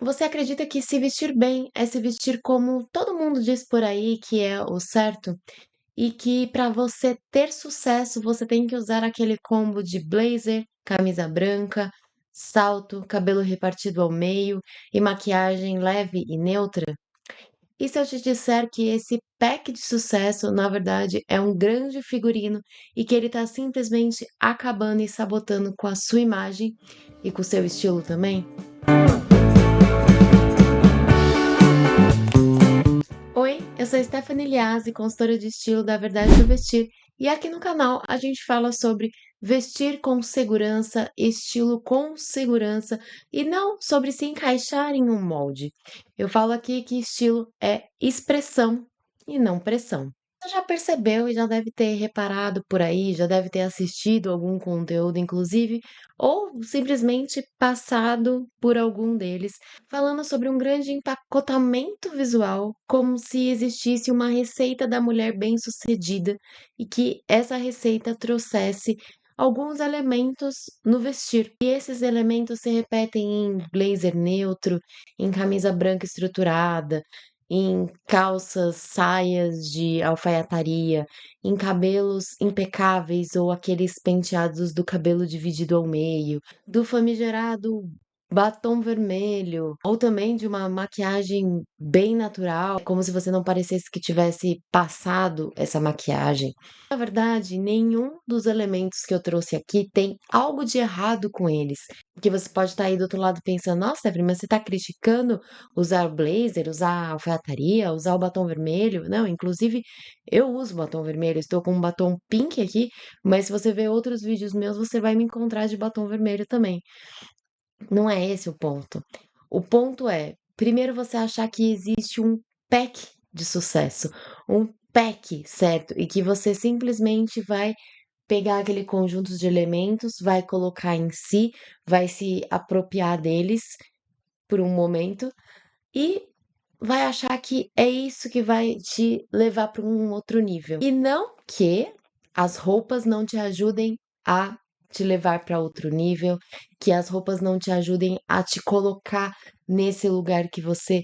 Você acredita que se vestir bem é se vestir como todo mundo diz por aí que é o certo? E que para você ter sucesso, você tem que usar aquele combo de blazer, camisa branca, salto, cabelo repartido ao meio e maquiagem leve e neutra? E se eu te disser que esse pack de sucesso, na verdade, é um grande figurino e que ele está simplesmente acabando e sabotando com a sua imagem e com o seu estilo também? Oi, eu sou Stephanie Liazzi, consultora de estilo da Verdade do Vestir, e aqui no canal a gente fala sobre vestir com segurança, estilo com segurança e não sobre se encaixar em um molde. Eu falo aqui que estilo é expressão e não pressão. Você já percebeu e já deve ter reparado por aí, já deve ter assistido algum conteúdo, inclusive, ou simplesmente passado por algum deles, falando sobre um grande empacotamento visual, como se existisse uma receita da mulher bem-sucedida e que essa receita trouxesse alguns elementos no vestir. E esses elementos se repetem em blazer neutro, em camisa branca estruturada, em calças, saias de alfaiataria, em cabelos impecáveis ou aqueles penteados do cabelo dividido ao meio, do famigerado batom vermelho, ou também de uma maquiagem bem natural, como se você não parecesse que tivesse passado essa maquiagem. Na verdade, nenhum dos elementos que eu trouxe aqui tem algo de errado com eles. Que você pode estar aí do outro lado pensando, nossa, Evelyn, mas você está criticando usar blazer, usar alfaiataria, usar o batom vermelho? Não, inclusive eu uso batom vermelho, estou com um batom pink aqui, mas se você ver outros vídeos meus, você vai me encontrar de batom vermelho também. Não é esse o ponto. O ponto é, primeiro você achar que existe um pack de sucesso, um pack certo, e que você simplesmente vai pegar aquele conjunto de elementos, vai colocar em si, vai se apropriar deles por um momento e vai achar que é isso que vai te levar para um outro nível. E não que as roupas não te ajudem a te levar para outro nível, que as roupas não te ajudem a te colocar nesse lugar que você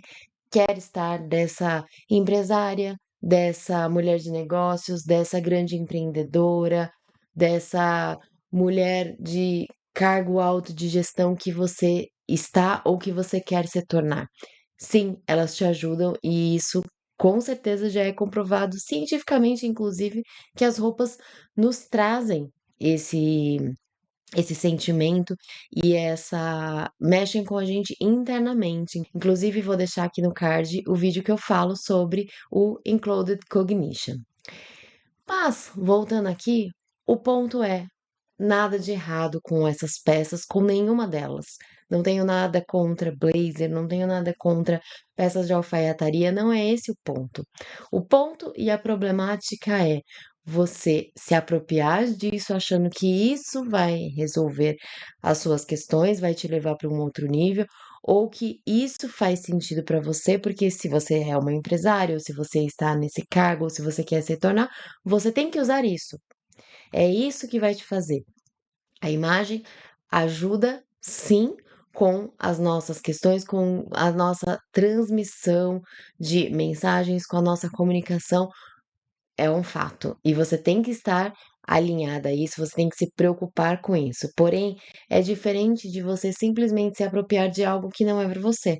quer estar, dessa empresária, dessa mulher de negócios, dessa grande empreendedora, dessa mulher de cargo alto de gestão que você está ou que você quer se tornar. Sim, elas te ajudam e isso com certeza já é comprovado cientificamente, inclusive, que as roupas nos trazem esse esse sentimento e essa mexem com a gente internamente. Inclusive, vou deixar aqui no card o vídeo que eu falo sobre o Included Cognition. Mas, voltando aqui, o ponto é nada de errado com essas peças, com nenhuma delas. Não tenho nada contra blazer, não tenho nada contra peças de alfaiataria, não é esse o ponto. O ponto e a problemática é você se apropriar disso achando que isso vai resolver as suas questões, vai te levar para um outro nível, ou que isso faz sentido para você, porque se você é uma empresária, ou se você está nesse cargo, ou se você quer se tornar, você tem que usar isso. É isso que vai te fazer. A imagem ajuda, sim, com as nossas questões, com a nossa transmissão de mensagens, com a nossa comunicação, é um fato. E você tem que estar alinhada a isso, você tem que se preocupar com isso. Porém, é diferente de você simplesmente se apropriar de algo que não é para você.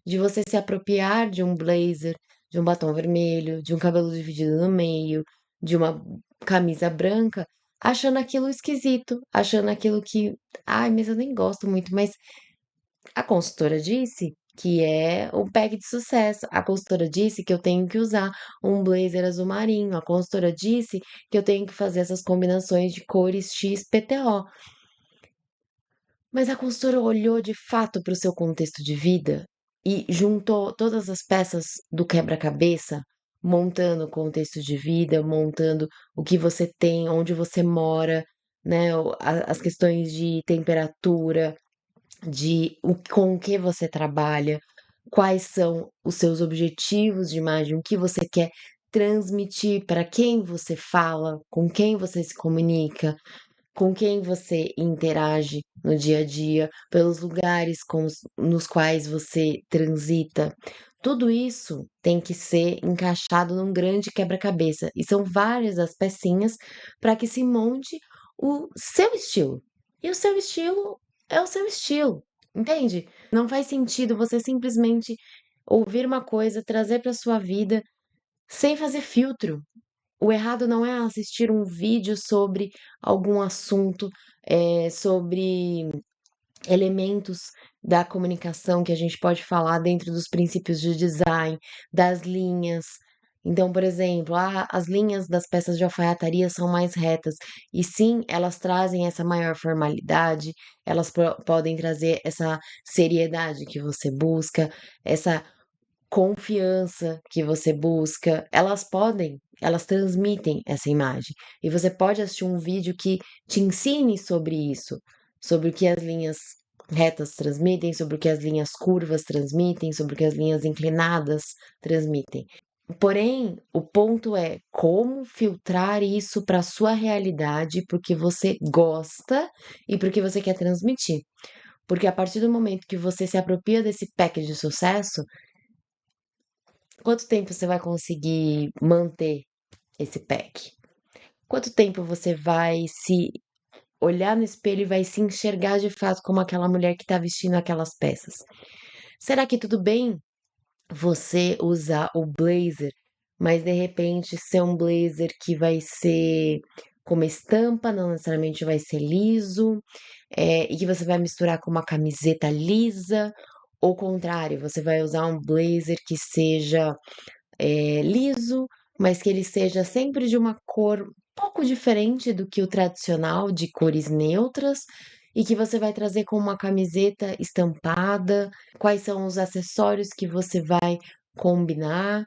De você se apropriar de um blazer, de um batom vermelho, de um cabelo dividido no meio, de uma camisa branca, achando aquilo esquisito, achando aquilo que, ai, mas eu nem gosto muito, mas a consultora disse que é um pack de sucesso. A consultora disse que eu tenho que usar um blazer azul marinho. A consultora disse que eu tenho que fazer essas combinações de cores XPTO. Mas a consultora olhou de fato para o seu contexto de vida e juntou todas as peças do quebra-cabeça, montando o contexto de vida, montando o que você tem, onde você mora, né? As questões de temperatura, de com o que você trabalha, quais são os seus objetivos de imagem, o que você quer transmitir, para quem você fala, com quem você se comunica, com quem você interage no dia a dia, pelos lugares nos quais você transita. Tudo isso tem que ser encaixado num grande quebra-cabeça. E são várias as pecinhas para que se monte o seu estilo. E o seu estilo é o seu estilo, entende? Não faz sentido você simplesmente ouvir uma coisa, trazer para sua vida sem fazer filtro. O errado não é assistir um vídeo sobre algum assunto, sobre elementos da comunicação que a gente pode falar dentro dos princípios de design, das linhas. Então, por exemplo, as linhas das peças de alfaiataria são mais retas, e sim, elas trazem essa maior formalidade, elas podem trazer essa seriedade que você busca, essa confiança que você busca, elas transmitem essa imagem. E você pode assistir um vídeo que te ensine sobre isso, sobre o que as linhas retas transmitem, sobre o que as linhas curvas transmitem, sobre o que as linhas inclinadas transmitem. Porém, o ponto é como filtrar isso para a sua realidade, porque você gosta e porque você quer transmitir. Porque a partir do momento que você se apropria desse pack de sucesso, quanto tempo você vai conseguir manter esse pack? Quanto tempo você vai se olhar no espelho e vai se enxergar de fato como aquela mulher que está vestindo aquelas peças? Será que tudo bem você usar o blazer, mas de repente ser um blazer que vai ser com uma estampa, não necessariamente vai ser liso, e que você vai misturar com uma camiseta lisa? Ou contrário, você vai usar um blazer que seja liso, mas que ele seja sempre de uma cor um pouco diferente do que o tradicional, de cores neutras, e que você vai trazer com uma camiseta estampada. Quais são os acessórios que você vai combinar?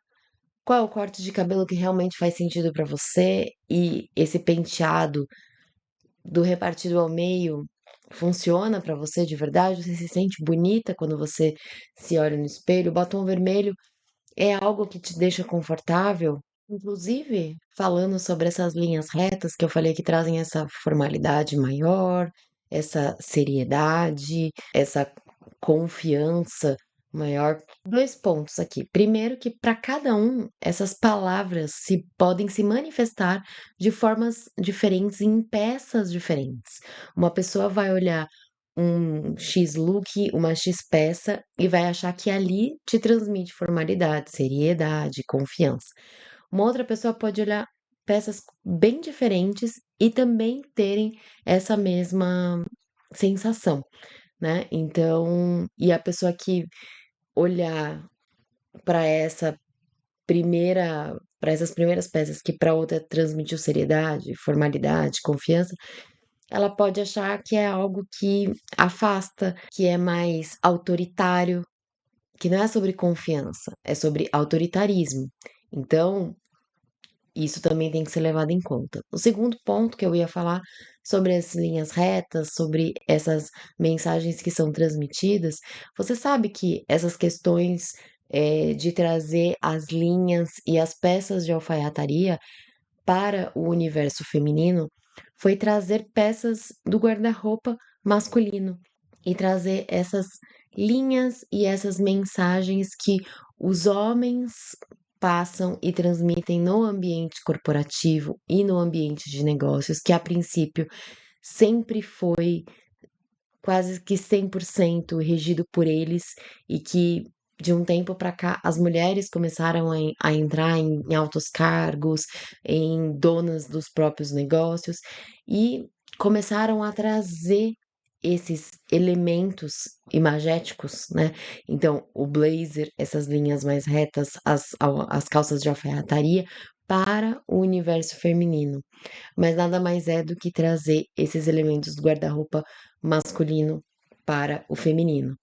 Qual é o corte de cabelo que realmente faz sentido para você? E esse penteado do repartido ao meio funciona para você de verdade? Você se sente bonita quando você se olha no espelho? O batom vermelho é algo que te deixa confortável? Inclusive, falando sobre essas linhas retas que eu falei que trazem essa formalidade maior, essa seriedade, essa confiança maior. Dois pontos aqui. Primeiro, que para cada um, essas palavras se podem se manifestar de formas diferentes em peças diferentes. Uma pessoa vai olhar um X look, uma X peça e vai achar que ali te transmite formalidade, seriedade, confiança. Uma outra pessoa pode olhar peças bem diferentes e também terem essa mesma sensação, né? Então, e a pessoa que olhar para essa para essas primeiras peças que para outra transmitiu seriedade, formalidade, confiança, ela pode achar que é algo que afasta, que é mais autoritário, que não é sobre confiança, é sobre autoritarismo. Então, isso também tem que ser levado em conta. O segundo ponto que eu ia falar sobre as linhas retas, sobre essas mensagens que são transmitidas, você sabe que essas questões de trazer as linhas e as peças de alfaiataria para o universo feminino foi trazer peças do guarda-roupa masculino e trazer essas linhas e essas mensagens que os homens passam e transmitem no ambiente corporativo e no ambiente de negócios, que a princípio sempre foi quase que 100% regido por eles, e que de um tempo para cá as mulheres começaram a entrar em altos cargos, em donas dos próprios negócios, e começaram a trazer esses elementos imagéticos, né? Então, o blazer, essas linhas mais retas, as calças de alfaiataria para o universo feminino, mas nada mais é do que trazer esses elementos do guarda-roupa masculino para o feminino.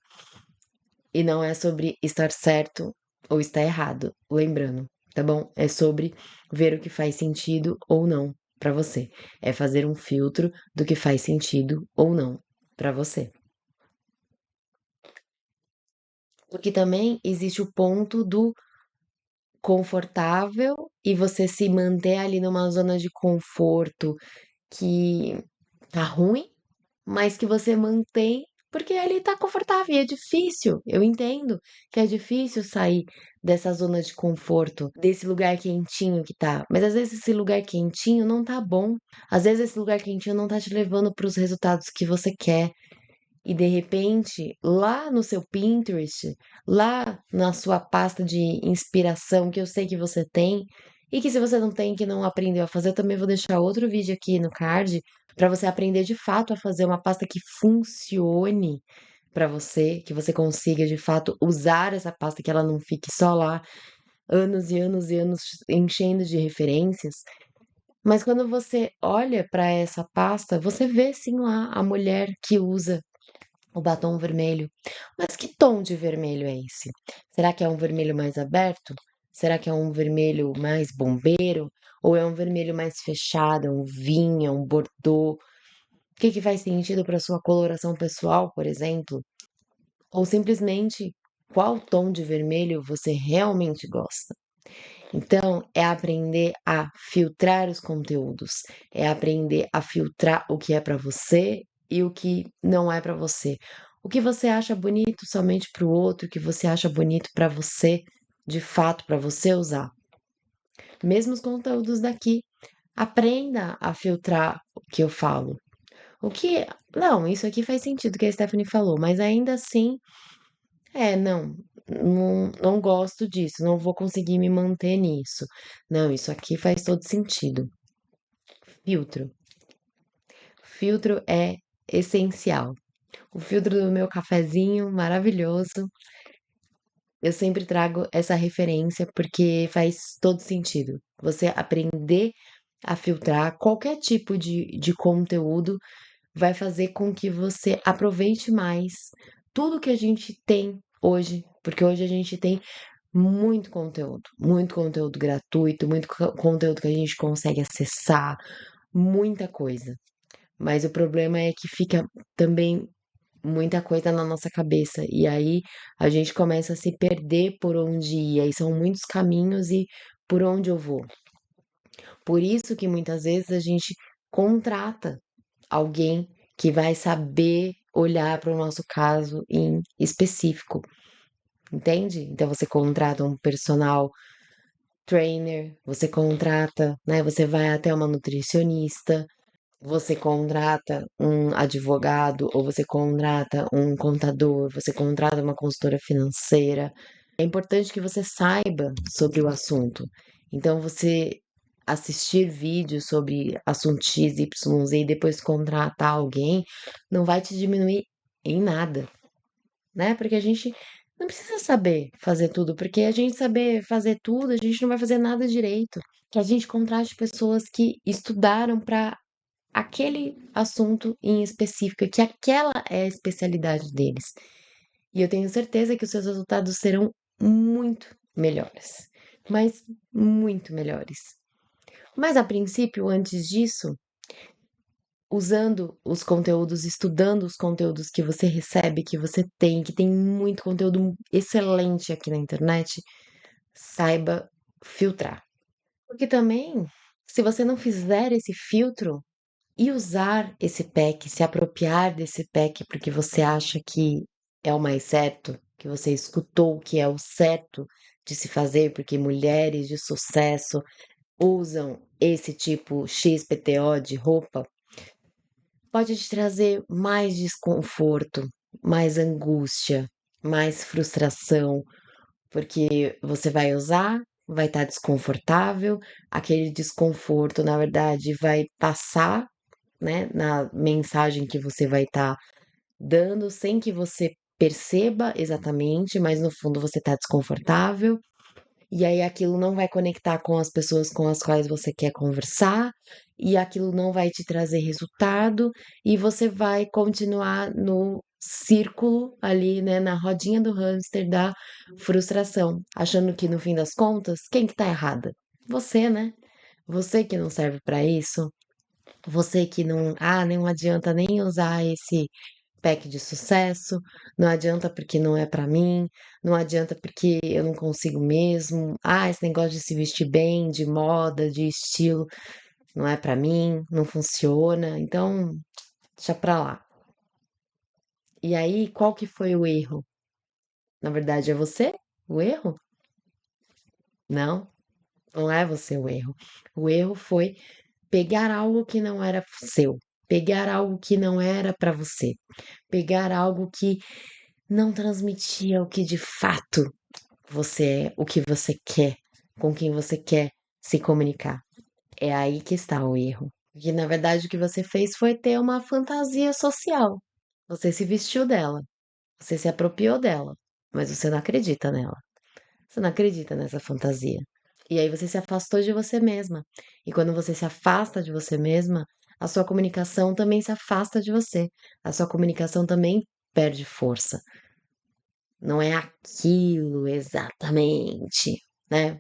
E não é sobre estar certo ou estar errado, lembrando, tá bom? É sobre ver o que faz sentido ou não para você. É fazer um filtro do que faz sentido ou não para você. Porque também existe o ponto do confortável e você se manter ali numa zona de conforto que tá ruim, mas que você mantém porque ele tá confortável e é difícil. Eu entendo que é difícil sair dessa zona de conforto, desse lugar quentinho que tá, mas às vezes esse lugar quentinho não tá bom. Às vezes esse lugar quentinho não tá te levando para os resultados que você quer. E de repente, lá no seu Pinterest, lá na sua pasta de inspiração que eu sei que você tem, e que se você não tem, que não aprendeu a fazer, eu também vou deixar outro vídeo aqui no card para você aprender de fato a fazer uma pasta que funcione para você, que você consiga de fato usar essa pasta, que ela não fique só lá anos e anos e anos enchendo de referências. Mas quando você olha para essa pasta, você vê sim lá a mulher que usa o batom vermelho. Mas que tom de vermelho é esse? Será que é um vermelho mais aberto? Será que é um vermelho mais bombeiro? Ou é um vermelho mais fechado, um vinho, um bordô? O que que faz sentido para sua coloração pessoal, por exemplo? Ou simplesmente qual tom de vermelho você realmente gosta? Então, é aprender a filtrar os conteúdos, é aprender a filtrar o que é para você e o que não é para você. O que você acha bonito somente para o outro, o que você acha bonito para você, de fato, para você usar. Mesmo os conteúdos daqui, aprenda a filtrar o que eu falo. O que. Não, isso aqui faz sentido que a Stephanie falou, mas ainda assim, não gosto disso, não vou conseguir me manter nisso. Não, isso aqui faz todo sentido. Filtro. Filtro é essencial. O filtro do meu cafezinho, maravilhoso. Eu sempre trago essa referência porque faz todo sentido. Você aprender a filtrar qualquer tipo de conteúdo vai fazer com que você aproveite mais tudo que a gente tem hoje, porque hoje a gente tem muito conteúdo gratuito, conteúdo que a gente consegue acessar, muita coisa. Mas o problema é que fica também muita coisa na nossa cabeça, e aí a gente começa a se perder por onde ir, aí são muitos caminhos e por onde eu vou. Por isso que muitas vezes a gente contrata alguém que vai saber olhar para o nosso caso em específico, entende? Então você contrata um personal trainer, você contrata, né? Você vai até uma nutricionista, você contrata um advogado ou você contrata um contador, você contrata uma consultora financeira. É importante que você saiba sobre o assunto. Então, você assistir vídeos sobre assunto X, Y, Z e depois contratar alguém não vai te diminuir em nada, né? Porque a gente não precisa saber fazer tudo, porque a gente saber fazer tudo, a gente não vai fazer nada direito. Que a gente contrate pessoas que estudaram para aquele assunto em específico, que aquela é a especialidade deles. E eu tenho certeza que os seus resultados serão muito melhores, mas muito melhores. Mas a princípio, antes disso, usando os conteúdos, estudando os conteúdos que você recebe, que você tem, que tem muito conteúdo excelente aqui na internet, saiba filtrar. Porque também, se você não fizer esse filtro e usar esse pack, se apropriar desse pack porque você acha que é o mais certo, que você escutou que é o certo de se fazer, porque mulheres de sucesso usam esse tipo XPTO de roupa, pode te trazer mais desconforto, mais angústia, mais frustração, porque você vai usar, vai estar desconfortável, aquele desconforto, na verdade, vai passar, né, na mensagem que você vai estar dando, sem que você perceba exatamente, mas no fundo você está desconfortável. E aí aquilo não vai conectar com as pessoas com as quais você quer conversar, e aquilo não vai te trazer resultado, e você vai continuar no círculo ali, né, na rodinha do hamster da frustração, achando que no fim das contas, quem que tá errada? Você, né? Você que não serve para isso, você que não adianta nem usar esse pack de sucesso, não adianta porque não é pra mim, não adianta porque eu não consigo mesmo. Ah, esse negócio de se vestir bem, de moda, de estilo. não é pra mim, não funciona, então deixa pra lá. E aí, qual que foi o erro? Na verdade, é você o erro? Não, não é você o erro. O erro foi pegar algo que não era seu, pegar algo que não era pra você, pegar algo que não transmitia o que de fato você é, o que você quer, com quem você quer se comunicar. É aí que está o erro. Porque na verdade o que você fez foi ter uma fantasia social. Você se vestiu dela, você se apropriou dela, mas você não acredita nela. Você não acredita nessa fantasia. E aí você se afastou de você mesma. E quando você se afasta de você mesma, a sua comunicação também se afasta de você. A sua comunicação também perde força. Não é aquilo exatamente, né,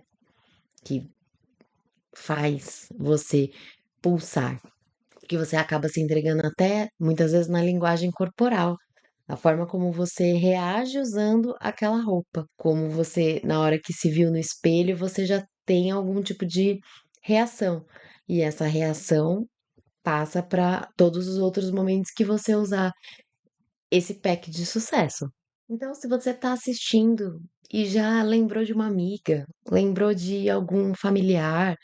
que faz você pulsar, que você acaba se entregando até muitas vezes na linguagem corporal, a forma como você reage usando aquela roupa, como você, na hora que se viu no espelho, você já tem algum tipo de reação. E essa reação passa para todos os outros momentos que você usar esse pack de sucesso. Então, se você está assistindo e já lembrou de uma amiga, lembrou de algum familiar,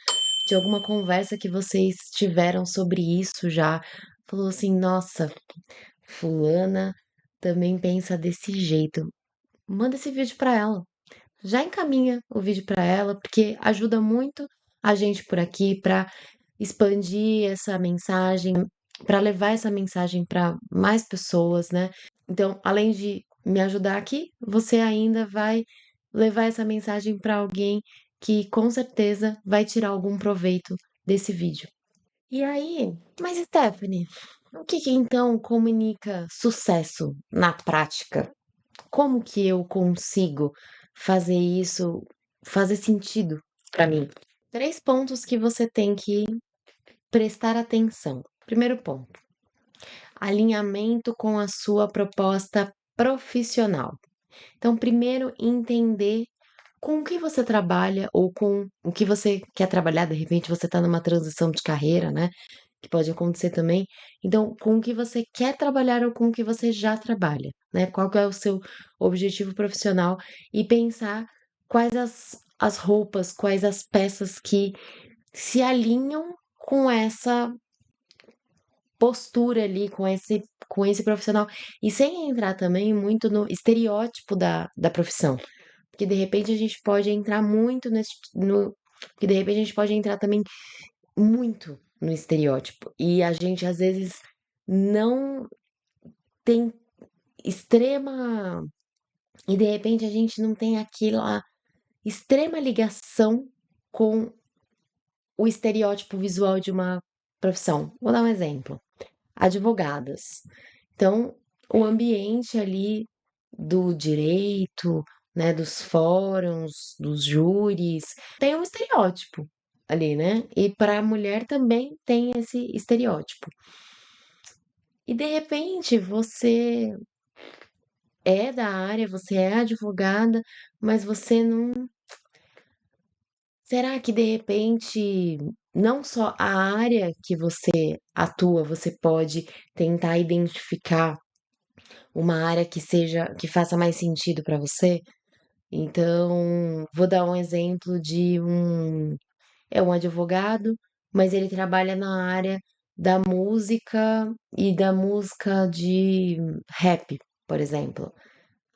de alguma conversa que vocês tiveram sobre isso já, falou assim: nossa, fulana também pensa desse jeito. Manda esse vídeo para ela. Já encaminha o vídeo para ela, porque ajuda muito a gente por aqui para expandir essa mensagem, para levar essa mensagem para mais pessoas, né? Então, além de me ajudar aqui, você ainda vai levar essa mensagem para alguém que com certeza vai tirar algum proveito desse vídeo. E aí, mas Stephanie, o que que então comunica sucesso na prática? Como que eu consigo fazer isso fazer sentido para mim? Três pontos que você tem que prestar atenção. Primeiro ponto, alinhamento com a sua proposta profissional. Então, primeiro, entender com o que você trabalha ou com o que você quer trabalhar. De repente, você está numa transição de carreira, né? Que pode acontecer também. Então, com o que você quer trabalhar ou com o que você já trabalha, né? Qual que é o seu objetivo profissional e pensar quais as roupas, quais as peças que se alinham com essa postura ali, com esse profissional. E sem entrar também muito no estereótipo da profissão. Porque de repente a gente pode entrar muito nesse. No, que de repente a gente pode entrar também muito no estereótipo. E a gente às vezes não tem extrema. E de repente a gente não tem aquela extrema ligação com o estereótipo visual de uma profissão. Vou dar um exemplo. Advogadas. Então, o ambiente ali do direito, né, dos fóruns, dos júris, tem um estereótipo ali, né? E para a mulher também tem esse estereótipo. E de repente você é da área, você é advogada, mas você não. Será que de repente não só a área que você atua, você pode tentar identificar uma área que seja que faça mais sentido para você? Então, vou dar um exemplo de um advogado, mas ele trabalha na área da música e da música de rap, por exemplo,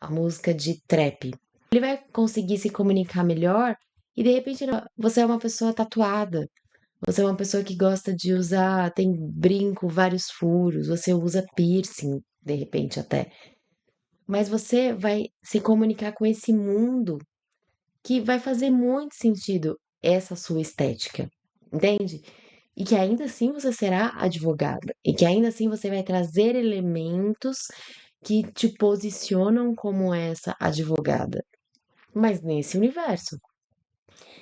a música de trap. Ele vai conseguir se comunicar melhor e de repente você é uma pessoa tatuada, você é uma pessoa que gosta de usar, tem brinco, vários furos, você usa piercing, de repente até. Mas você vai se comunicar com esse mundo que vai fazer muito sentido essa sua estética, entende? E que ainda assim você será advogada, e que ainda assim você vai trazer elementos que te posicionam como essa advogada, mas nesse universo.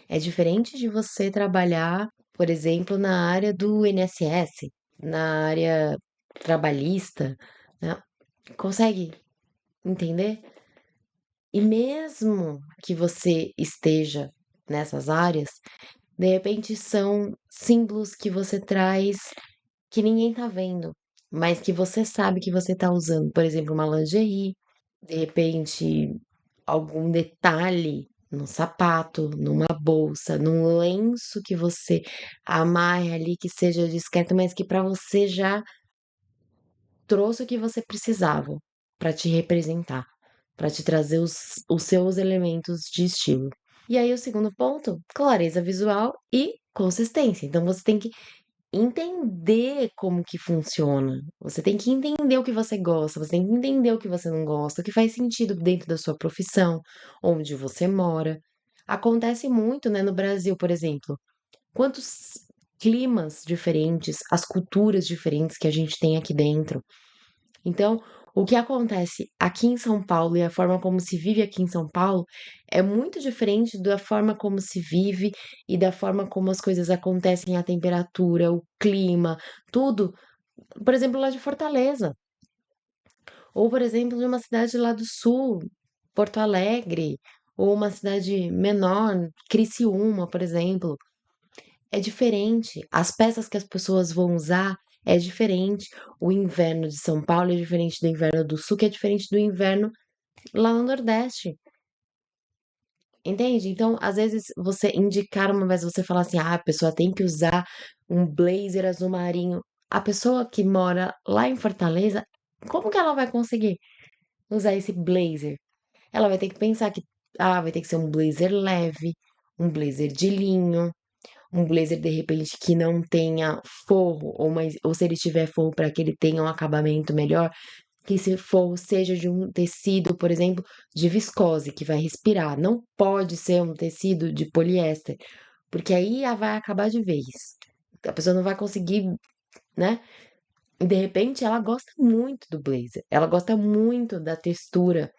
É diferente de você trabalhar, por exemplo, na área do INSS, na área trabalhista, né? Consegue entender? E mesmo que você esteja nessas áreas, de repente símbolos que você traz que ninguém tá vendo, mas que você sabe que você tá usando. Por exemplo, uma lingerie, de repente, algum detalhe no sapato, numa bolsa, num lenço que você amarre ali, que seja discreto, mas que para você já trouxe o que você precisava para te representar, para te trazer os seus elementos de estilo. E aí, o segundo ponto, clareza visual e consistência. Então, você tem que entender como que funciona. Você tem que entender o que você gosta, você tem que entender o que você não gosta, o que faz sentido dentro da sua profissão, onde você mora. Acontece muito, né, no Brasil, por exemplo. Quantos climas diferentes, as culturas diferentes que a gente tem aqui dentro. Então, o que acontece aqui em São Paulo e a forma como se vive aqui em São Paulo é muito diferente da forma como se vive e da forma como as coisas acontecem, a temperatura, o clima, tudo. Por exemplo, lá de Fortaleza, ou por exemplo, de uma cidade lá do sul, Porto Alegre, ou uma cidade menor, Criciúma, por exemplo. É diferente. As peças que as pessoas vão usar é diferente. O inverno de São Paulo é diferente do inverno do Sul, que é diferente do inverno lá no Nordeste. Entende? Então, às vezes, você indicar uma vez, você falar assim, ah, a pessoa tem que usar um blazer azul marinho. A pessoa que mora lá em Fortaleza, como que ela vai conseguir usar esse blazer? Ela vai ter que pensar que, ah, vai ter que ser um blazer leve, um blazer de linho, um blazer de repente que não tenha forro, ou se ele tiver forro para que ele tenha um acabamento melhor, que esse forro seja de um tecido, por exemplo, de viscose, que vai respirar. Não pode ser um tecido de poliéster, porque aí vai acabar de vez. A pessoa não vai conseguir, né? E de repente ela gosta muito do blazer, ela gosta muito da textura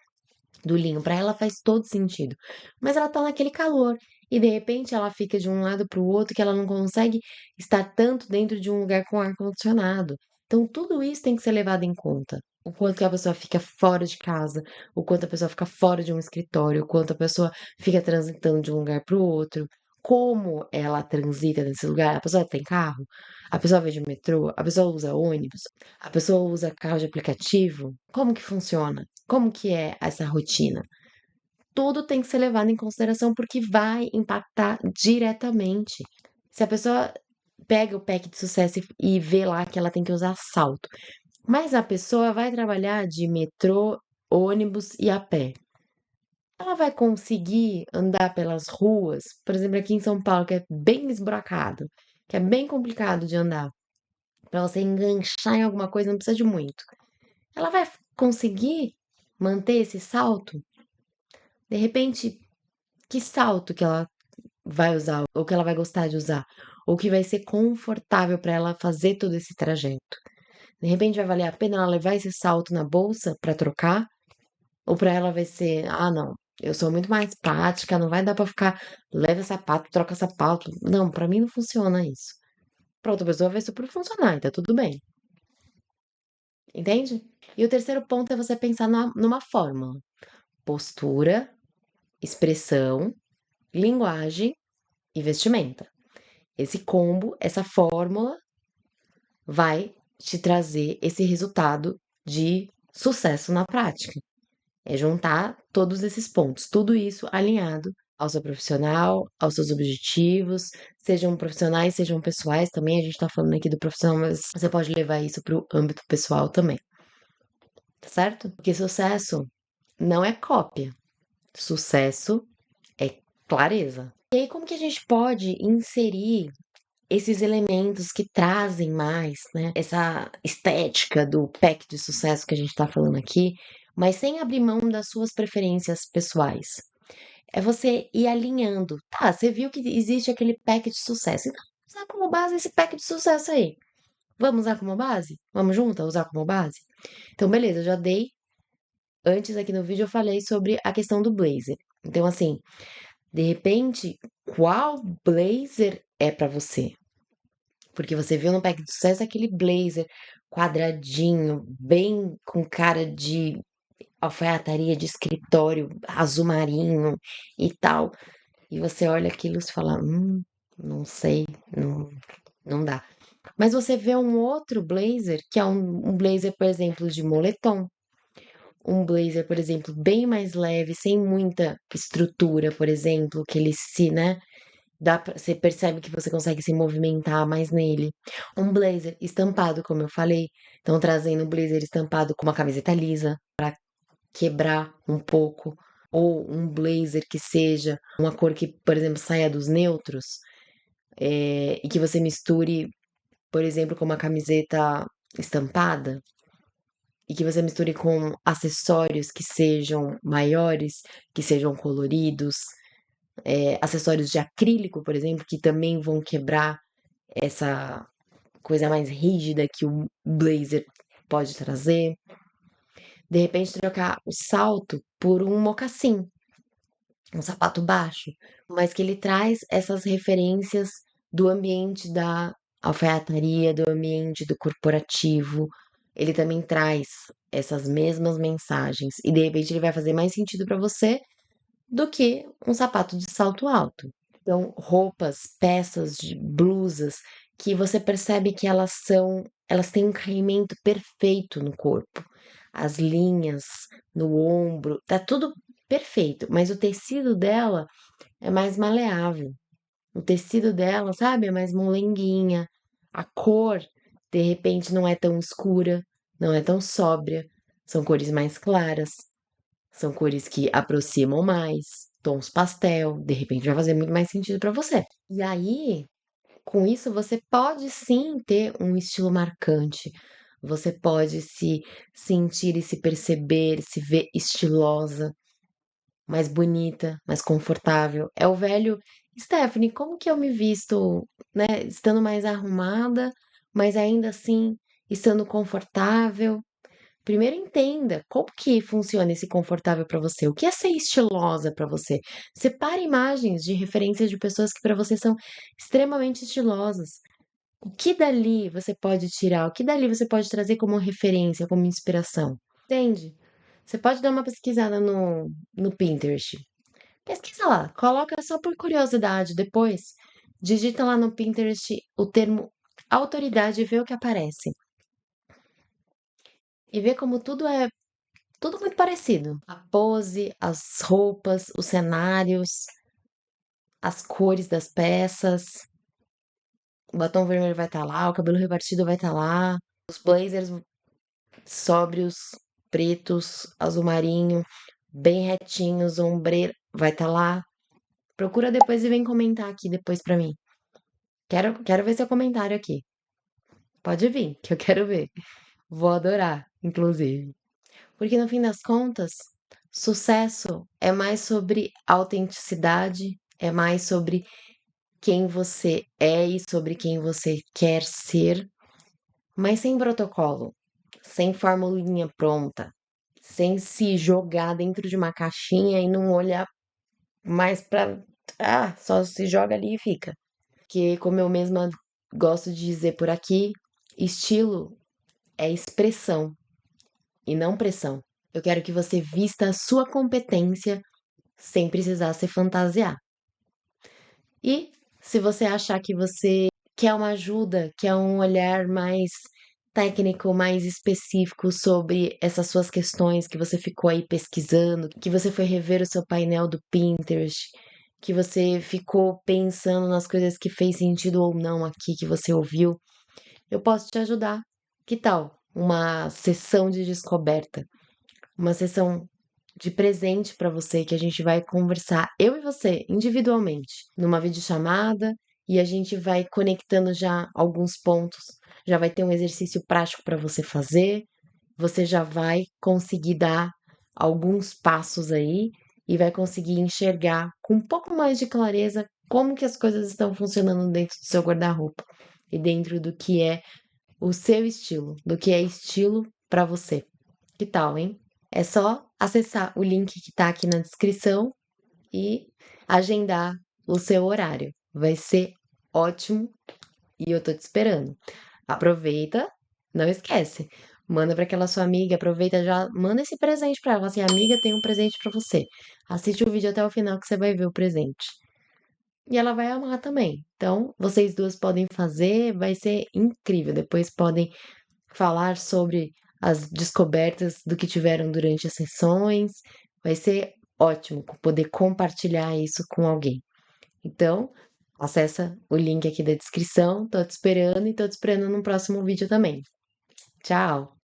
do linho, para ela faz todo sentido. Mas ela tá naquele calor e de repente ela fica de um lado para o outro que ela não consegue estar tanto dentro de um lugar com ar condicionado. Então tudo isso tem que ser levado em conta. O quanto que a pessoa fica fora de casa, o quanto a pessoa fica fora de um escritório, o quanto a pessoa fica transitando de um lugar para o outro, como ela transita nesse lugar. A pessoa tem carro, a pessoa vai de metrô, a pessoa usa ônibus, a pessoa usa carro de aplicativo. Como que funciona? Como que é essa rotina? Tudo tem que ser levado em consideração porque vai impactar diretamente. Se a pessoa pega o pack de sucesso e vê lá que ela tem que usar salto, mas a pessoa vai trabalhar de metrô, ônibus e a pé. Ela vai conseguir andar pelas ruas, por exemplo, aqui em São Paulo, que é bem esburacado, que é bem complicado de andar. Para você enganchar em alguma coisa, não precisa de muito. Ela vai conseguir manter esse salto? De repente, que salto que ela vai usar, ou que ela vai gostar de usar, ou que vai ser confortável para ela fazer todo esse trajeto? De repente vai valer a pena ela levar esse salto na bolsa para trocar? Ou para ela vai ser, ah, não, eu sou muito mais prática, não vai dar para ficar, leva sapato, troca sapato. Não, para mim não funciona isso. Para outra pessoa vai super funcionar, então tudo bem. Entende? E o terceiro ponto é você pensar numa fórmula: postura, expressão, linguagem e vestimenta. Esse combo, essa fórmula vai te trazer esse resultado de sucesso na prática. É juntar todos esses pontos, tudo isso alinhado ao seu profissional, aos seus objetivos, sejam profissionais, sejam pessoais também. A gente tá falando aqui do profissional, mas você pode levar isso para o âmbito pessoal também, tá certo? Porque sucesso não é cópia, sucesso é clareza. E aí, como que a gente pode inserir esses elementos que trazem mais, né, essa estética do pack de sucesso que a gente está falando aqui, mas sem abrir mão das suas preferências pessoais? É você ir alinhando. Tá, você viu que existe aquele pack de sucesso. Então, usar como base esse pack de sucesso aí. Vamos usar como base? Vamos juntas usar como base? Então, beleza, eu já dei. Antes aqui no vídeo eu falei sobre a questão do blazer. Então, assim, de repente, qual blazer é para você? Porque você viu no pack de sucesso aquele blazer quadradinho, bem com cara de alfaiataria de escritório, azul marinho e tal. E você olha aquilo e fala, Não sei, não, não dá. Mas você vê um outro blazer, que é um blazer, por exemplo, de moletom. Um blazer, por exemplo, bem mais leve, sem muita estrutura, por exemplo, que ele se, né? Você percebe que você consegue se movimentar mais nele. Um blazer estampado, como eu falei. Então, trazendo um blazer estampado com uma camiseta lisa, quebrar um pouco. Ou um blazer que seja uma cor que, por exemplo, saia dos neutros, e que você misture, por exemplo, com uma camiseta estampada, e que você misture com acessórios que sejam maiores, que sejam coloridos, acessórios de acrílico, por exemplo, que também vão quebrar essa coisa mais rígida que o blazer pode trazer. De repente, trocar o salto por um mocassim, um sapato baixo, mas que ele traz essas referências do ambiente da alfaiataria, do ambiente do corporativo. Ele também traz essas mesmas mensagens e de repente ele vai fazer mais sentido para você do que um sapato de salto alto. Então, roupas, peças de blusas que você percebe que elas têm um caimento perfeito no corpo. As linhas no ombro, tá tudo perfeito, mas o tecido dela é mais maleável. O tecido dela, sabe, é mais molenguinha. A cor, de repente, não é tão escura, não é tão sóbria. São cores mais claras, são cores que aproximam mais, tons pastel, de repente vai fazer muito mais sentido para você. E aí, com isso, você pode sim ter um estilo marcante. Você pode se sentir e se perceber, se ver estilosa, mais bonita, mais confortável. É o velho Stephanie, como que eu me visto, né, estando mais arrumada, mas ainda assim estando confortável? Primeiro entenda como que funciona esse confortável para você. O que é ser estilosa para você? Separe imagens de referências de pessoas que para você são extremamente estilosas. O que dali você pode tirar? O que dali você pode trazer como referência, como inspiração? Entende? Você pode dar uma pesquisada no Pinterest. Pesquisa lá, coloca só por curiosidade depois. Digita lá no Pinterest o termo autoridade e vê o que aparece. E vê como tudo muito parecido. A pose, as roupas, os cenários, as cores das peças. O batom vermelho vai estar lá, o cabelo repartido vai estar lá, os blazers sóbrios, pretos, azul marinho, bem retinhos, ombreira, vai estar lá. Procura depois e vem comentar aqui depois pra mim. Quero ver seu comentário aqui. Pode vir, que eu quero ver. Vou adorar, inclusive. Porque no fim das contas, sucesso é mais sobre autenticidade, é mais sobre quem você é e sobre quem você quer ser, mas sem protocolo, sem formulinha pronta, sem se jogar dentro de uma caixinha e não olhar mais pra. Ah, só se joga ali e fica. Que, como eu mesma gosto de dizer por aqui, estilo é expressão e não pressão. Eu quero que você vista a sua competência sem precisar se fantasiar. E se você achar que você quer uma ajuda, quer um olhar mais técnico, mais específico sobre essas suas questões que você ficou aí pesquisando, que você foi rever o seu painel do Pinterest, que você ficou pensando nas coisas que fez sentido ou não aqui que você ouviu, eu posso te ajudar. Que tal uma sessão de descoberta? Uma sessão de presente para você que a gente vai conversar, eu e você, individualmente, numa videochamada e a gente vai conectando já alguns pontos. Já vai ter um exercício prático para você fazer, você já vai conseguir dar alguns passos aí e vai conseguir enxergar com um pouco mais de clareza como que as coisas estão funcionando dentro do seu guarda-roupa e dentro do que é o seu estilo, do que é estilo para você. Que tal, hein? É só acessar o link que está aqui na descrição e agendar o seu horário. Vai ser ótimo e eu tô te esperando. Aproveita, não esquece. Manda para aquela sua amiga, aproveita já, manda esse presente para ela. Assim, amiga, tem um presente para você. Assiste o vídeo até o final que você vai ver o presente. e ela vai amar também. Então, vocês duas podem fazer, vai ser incrível. Depois podem falar sobre as descobertas do que tiveram durante as sessões. Vai ser ótimo poder compartilhar isso com alguém. Então, acessa o link aqui da descrição. Tô te esperando e tô te esperando no próximo vídeo também. Tchau!